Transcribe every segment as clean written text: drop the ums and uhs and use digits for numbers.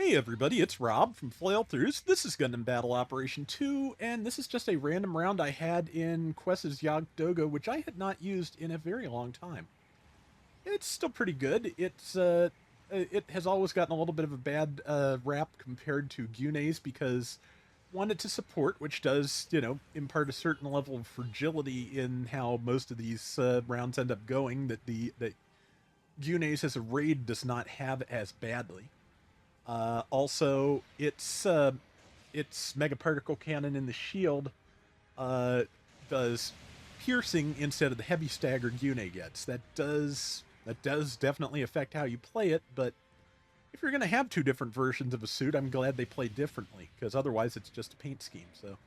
Hey everybody, it's Rob from Flailthroughs. This is Gundam Battle Operation 2, and this is just a random round I had in Quess's Jagd Doga, which I had not used in a very long time. It's still pretty good. It has always gotten a little bit of a bad rap compared to Gune's because one, it's a support, which does, impart a certain level of fragility in how most of these rounds end up going that Gune's as a raid does not have as badly. Also, its mega particle cannon in the shield uh, does piercing instead of the heavy stagger Gune gets. That does definitely affect how you play it, but if you're going to have two different versions of a suit, I'm glad they play differently, because otherwise it's just a paint scheme. So,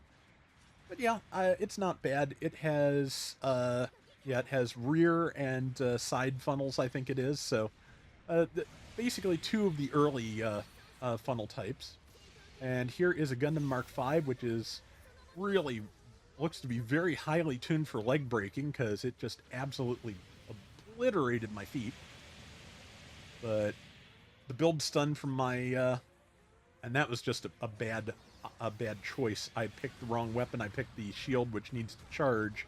but yeah, it's not bad. It has rear and side funnels, I think it is. So, basically two of the early funnel types. And here is a Gundam Mark V, which is really looks to be very highly tuned for leg breaking because it just absolutely obliterated my feet. But the build stun from my and that was just a bad choice. I picked the wrong weapon. I picked the shield, which needs to charge,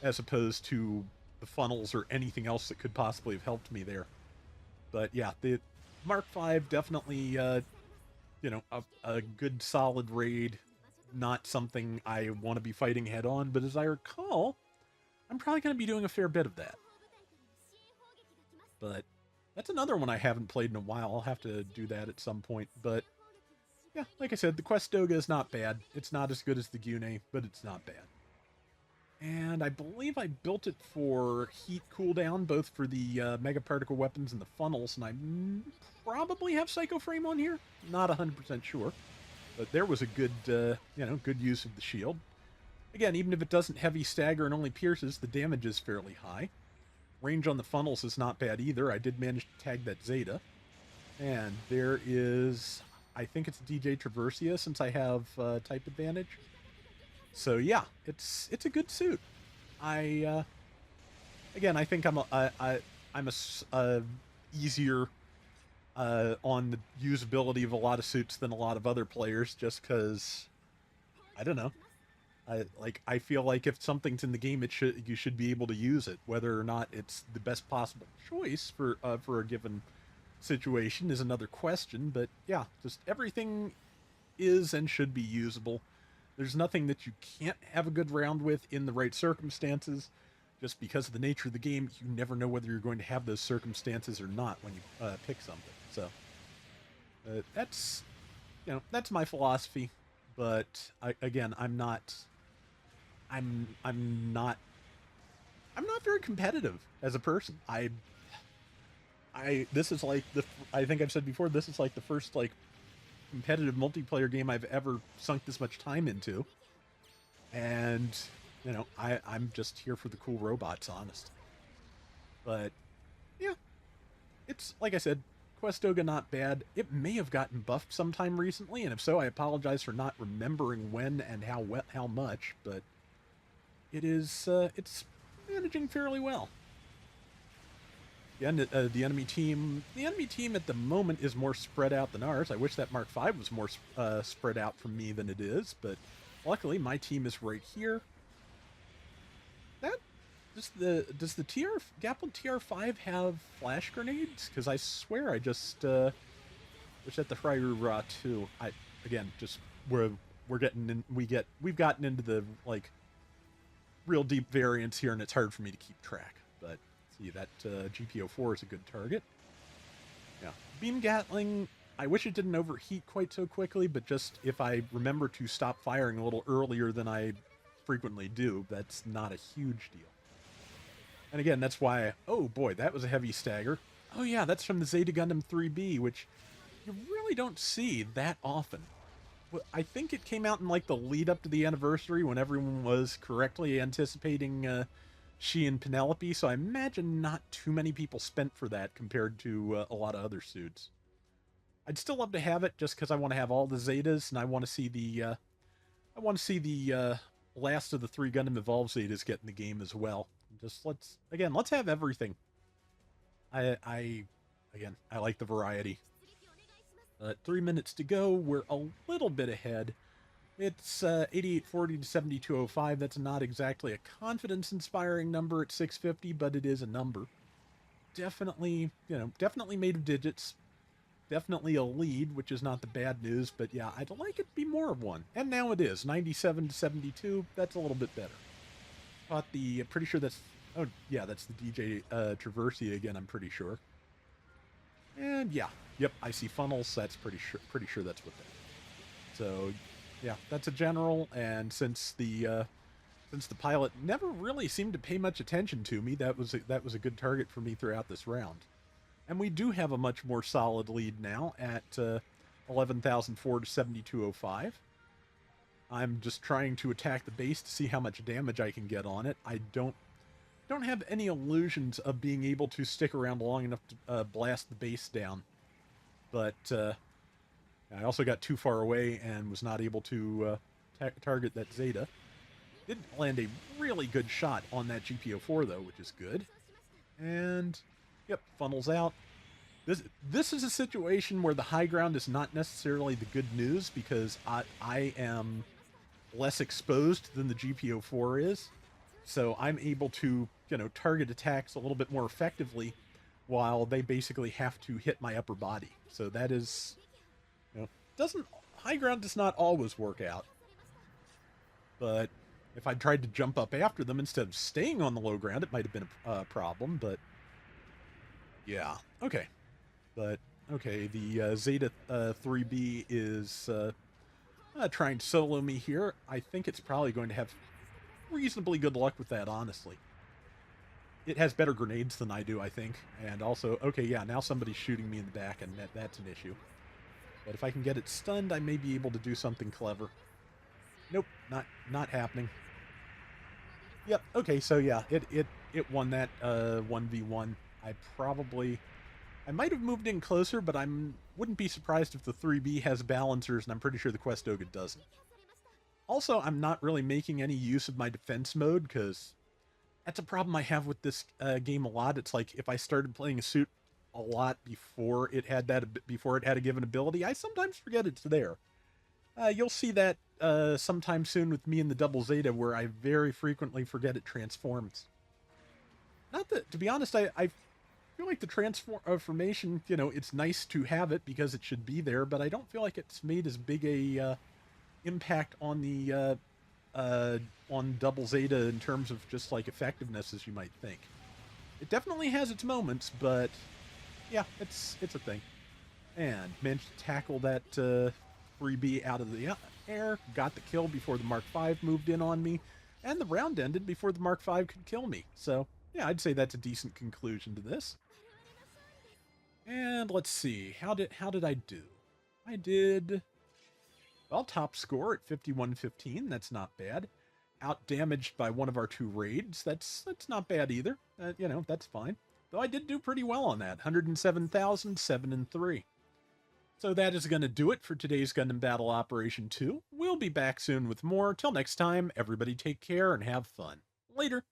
as opposed to the funnels or anything else that could possibly have helped me there. But yeah, the Mark V definitely, a good solid raid. Not something I want to be fighting head on, but as I recall, I'm probably going to be doing a fair bit of that. But that's another one I haven't played in a while. I'll have to do that at some point. But yeah, like I said, the Quest Doga is not bad. It's not as good as the Gune, but it's not bad. And I believe I built it for heat cooldown, both for the mega particle weapons and the funnels, and probably have Psycho Frame on here. Not 100% sure, but there was a good use of the shield. Again, even if it doesn't heavy stagger and only pierces, the damage is fairly high. Range on the funnels is not bad either. I did manage to tag that Zeta. And there is, I think it's DJ Traversia, since I have type advantage. So yeah, it's a good suit. I again, I think I'm easier on the usability of a lot of suits than a lot of other players, just because I don't know. I feel like if something's in the game, you should be able to use it. Whether or not it's the best possible choice for a given situation is another question. But yeah, just everything is and should be usable. There's nothing that you can't have a good round with in the right circumstances. Just because of the nature of the game, you never know whether you're going to have those circumstances or not when you pick something. So that's my philosophy. But again, I'm not I'm not very competitive as a person. This is like I think I've said before, this is like the first like competitive multiplayer game I've ever sunk this much time into. And, I'm just here for the cool robots, honestly. But, yeah, it's, like I said, Questoga not bad. It may have gotten buffed sometime recently, and if so, I apologize for not remembering when and how much, but it's managing fairly well. The enemy team at the moment is more spread out than ours. I wish that Mark V was more spread out from me than it is, but luckily my team is right here. That does the Gaplin TR5 have flash grenades? Because I swear I just was at the Fryura too. I again just we're getting in we've gotten into the like real deep variants here, and it's hard for me to keep track, but. See, that GPO4 is a good target. Yeah. Beam Gatling, I wish it didn't overheat quite so quickly, but just if I remember to stop firing a little earlier than I frequently do, that's not a huge deal. And again, that's why, oh boy, that was a heavy stagger. Oh yeah, that's from the Zeta Gundam 3B, which you really don't see that often. I think it came out in like the lead up to the anniversary when everyone was correctly anticipating she and Penelope, so I imagine not too many people spent for that compared to a lot of other suits. I'd still love to have it just because I want to have all the Zetas, and I want to see the last of the three Gundam Evolved Zetas get in the game as well. Just let's have everything. I like the variety. 3 minutes to go. We're a little bit ahead. It's 8840 to 7205. That's not exactly a confidence-inspiring number at 650, but it is a number. Definitely, definitely made of digits. Definitely a lead, which is not the bad news, but yeah, I'd like it to be more of one. And now it is. 97 to 72. That's a little bit better. Pretty sure that's, oh yeah, that's the DJ Traversi again, I'm pretty sure. And yeah, yep, I see funnels. That's pretty sure that's what that is. So yeah, that's a general, and since the pilot never really seemed to pay much attention to me, that was a good target for me throughout this round. And we do have a much more solid lead now at 11,004 to 7205. I'm just trying to attack the base to see how much damage I can get on it. I don't have any illusions of being able to stick around long enough to blast the base down. But I also got too far away and was not able to target that Zeta. Did land a really good shot on that GPO4 though, which is good. And yep, funnels out. This is a situation where the high ground is not necessarily the good news, because I am less exposed than the GPO4 is. So I'm able to, target attacks a little bit more effectively, while they basically have to hit my upper body. So that is, high ground does not always work out. But if I tried to jump up after them instead of staying on the low ground, it might have been a problem, but yeah, okay. But, okay, the Zeta 3B is trying to solo me here. I think it's probably going to have reasonably good luck with that, honestly. It has better grenades than I do, I think. And also, okay, yeah, now somebody's shooting me in the back, and that's an issue. But if I can get it stunned, I may be able to do something clever. Nope, not happening. Yep, okay, so yeah, it won that 1v1. I might have moved in closer, but wouldn't be surprised if the 3B has balancers, and I'm pretty sure the Quess Doga doesn't. Also, I'm not really making any use of my defense mode, because that's a problem I have with this game a lot. It's like, if I started playing a suit a lot before it had a given ability, I sometimes forget it's there. You'll see that sometime soon with me and the Double Zeta, where I very frequently forget it transforms. Not that, to be honest, I feel like the transformation, it's nice to have it because it should be there, but I don't feel like it's made as big a impact on the on Double Zeta in terms of just like effectiveness as you might think. It definitely has its moments, but yeah, it's a thing. And managed to tackle that 3B out of the air, got the kill before the Mark V moved in on me, and the round ended before the Mark V could kill me. So yeah, I'd say that's a decent conclusion to this. And let's see, how did I do? I did, well, top score at 51-15. That's not bad. Out damaged by one of our two raids. That's not bad either. That's fine. Though I did do pretty well on that. 107,000, 7 and 3. So that is going to do it for today's Gundam Battle Operation 2. We'll be back soon with more. Till next time, everybody take care and have fun. Later.